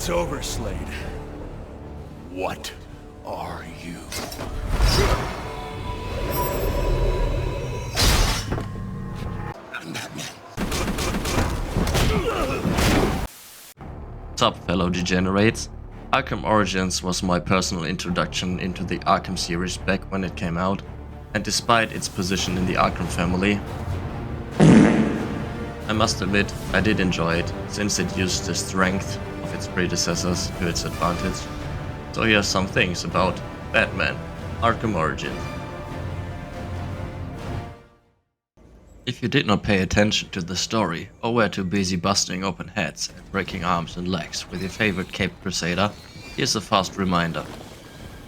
It's over, Slade. What are you? I'm Batman. What's up, fellow degenerates? Arkham Origins was my personal introduction into the Arkham series back when it came out, and despite its position in the Arkham family, I must admit I did enjoy it, since it used the strength of its predecessors to its advantage. So here's some things about Batman: Arkham Origins. If you did not pay attention to the story, or were too busy busting open heads and breaking arms and legs with your favorite Caped Crusader, here's a fast reminder.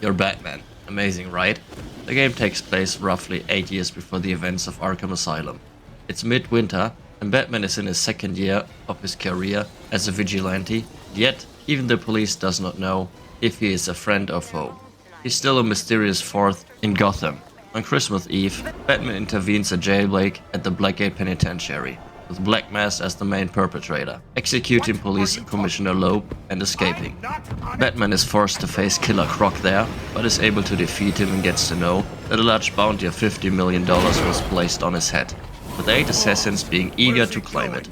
You're Batman. Amazing, right? The game takes place roughly 8 years before the events of Arkham Asylum. It's midwinter, and Batman is in his second year of his career as a vigilante, yet even the police does not know if he is a friend or foe. He's still a mysterious force in Gotham. On Christmas Eve, Batman intervenes a jailbreak at the Blackgate Penitentiary, with Black Mask as the main perpetrator, executing Police Commissioner Loeb and escaping. Batman is forced to face Killer Croc there, but is able to defeat him and gets to know that a large bounty of $50 million was placed on his head, with 8 assassins being eager to claim it,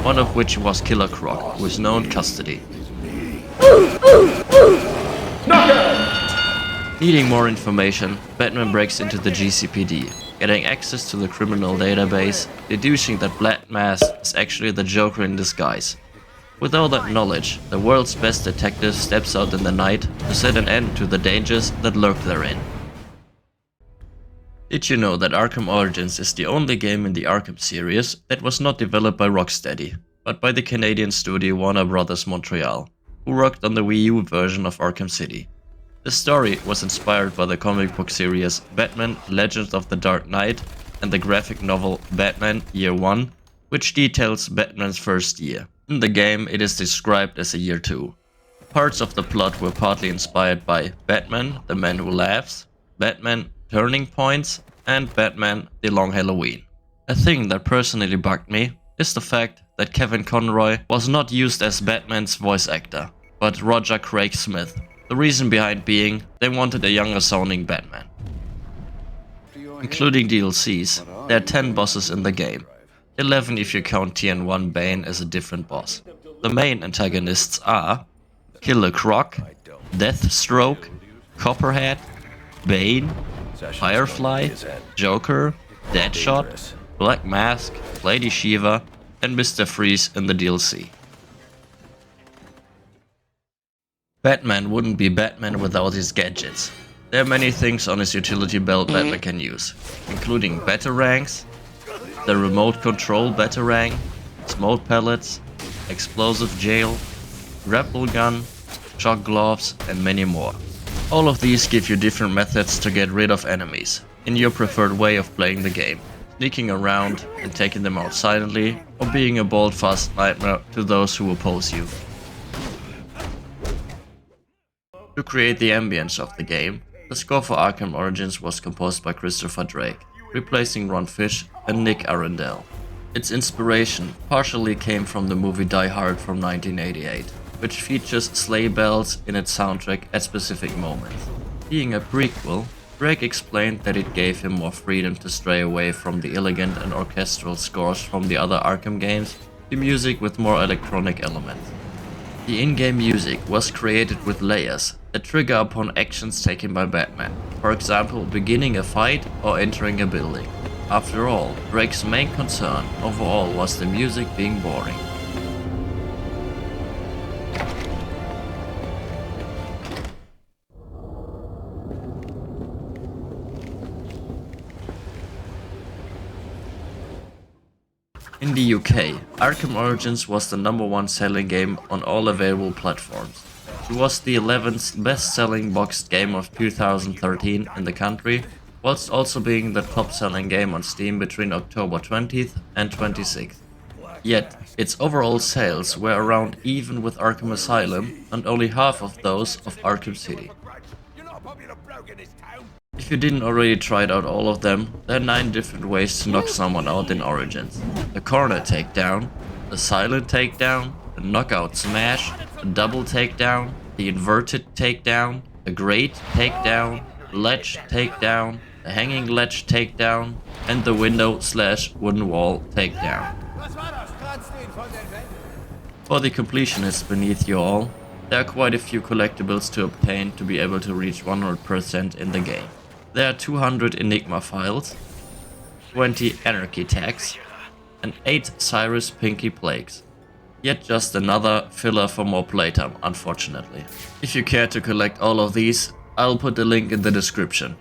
one of which was Killer Croc, who is now in custody. Needing more information, Batman breaks into the GCPD, getting access to the criminal database, deducing that Black Mask is actually the Joker in disguise. With all that knowledge, the world's best detective steps out in the night to set an end to the dangers that lurk therein. Did you know that Arkham Origins is the only game in the Arkham series that was not developed by Rocksteady, but by the Canadian studio Warner Bros. Montreal, who worked on the Wii U version of Arkham City? The story was inspired by the comic book series Batman: Legends of the Dark Knight and the graphic novel Batman Year One, which details Batman's first year. In the game, it is described as a Year 2. Parts of the plot were partly inspired by Batman: The Man Who Laughs, Batman: Turning Points, and Batman: The Long Halloween. A thing that personally bugged me is the fact that Kevin Conroy was not used as Batman's voice actor, but Roger Craig Smith. The reason behind being, they wanted a younger sounding Batman. Including DLCs, there are 10 bosses in the game, 11 if you count TN1 Bane as a different boss. The main antagonists are Killer Croc, Deathstroke, Copperhead, Bane, Firefly, Joker, Deadshot, Black Mask, Lady Shiva, and Mr. Freeze in the DLC. Batman wouldn't be Batman without his gadgets. There are many things on his utility belt Batman can use, including batarangs, the remote control batarang, smoke pellets, explosive jail, grapple gun, shock gloves, and many more. All of these give you different methods to get rid of enemies, in your preferred way of playing the game, sneaking around and taking them out silently, or being a bolt-fast nightmare to those who oppose you. To create the ambience of the game, the score for Arkham Origins was composed by Christopher Drake, replacing Ron Fish and Nick Arundel. Its inspiration partially came from the movie Die Hard from 1988, which features sleigh bells in its soundtrack at specific moments. Being a prequel, Drake explained that it gave him more freedom to stray away from the elegant and orchestral scores from the other Arkham games to music with more electronic elements. The in-game music was created with layers that trigger upon actions taken by Batman, for example beginning a fight or entering a building. After all, Drake's main concern overall was the music being boring. In the UK, Arkham Origins was the #1 selling game on all available platforms. It was the 11th best-selling boxed game of 2013 in the country, whilst also being the top-selling game on Steam between October 20th and 26th. Yet, its overall sales were around even with Arkham Asylum and only half of those of Arkham City. If you didn't already try out all of them, there are 9 different ways to knock someone out in Origins. The corner takedown, the silent takedown, a knockout smash, a double takedown, the inverted takedown, a great takedown, ledge takedown, a hanging ledge takedown, and the window/wooden wall takedown. For the completionists beneath you all, there are quite a few collectibles to obtain to be able to reach 100% in the game. There are 200 Enigma files, 20 Anarchy tags, and 8 Cyrus Pinky Plagues. Yet just another filler for more playtime, unfortunately. If you care to collect all of these, I'll put the link in the description.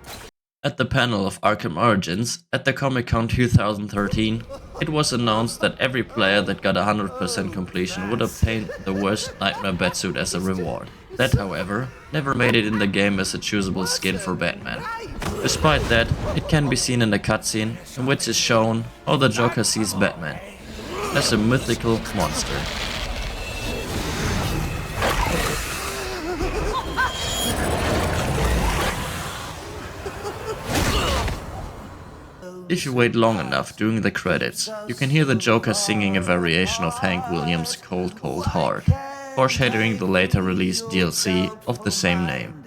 At the panel of Arkham Origins, at the Comic-Con 2013, it was announced that every player that got 100% completion would obtain the worst Nightmare Batsuit as a reward. That, however, never made it in the game as a choosable skin for Batman. Despite that, it can be seen in the cutscene, in which is shown how the Joker sees Batman, as a mythical monster. If you wait long enough during the credits, you can hear the Joker singing a variation of Hank Williams' Cold Cold Heart, foreshadowing the later released DLC of the same name.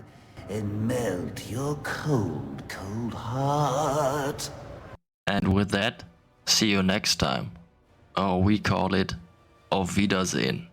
And melt your cold, cold heart. And with that, see you next time. Or we call it Auf Wiedersehen.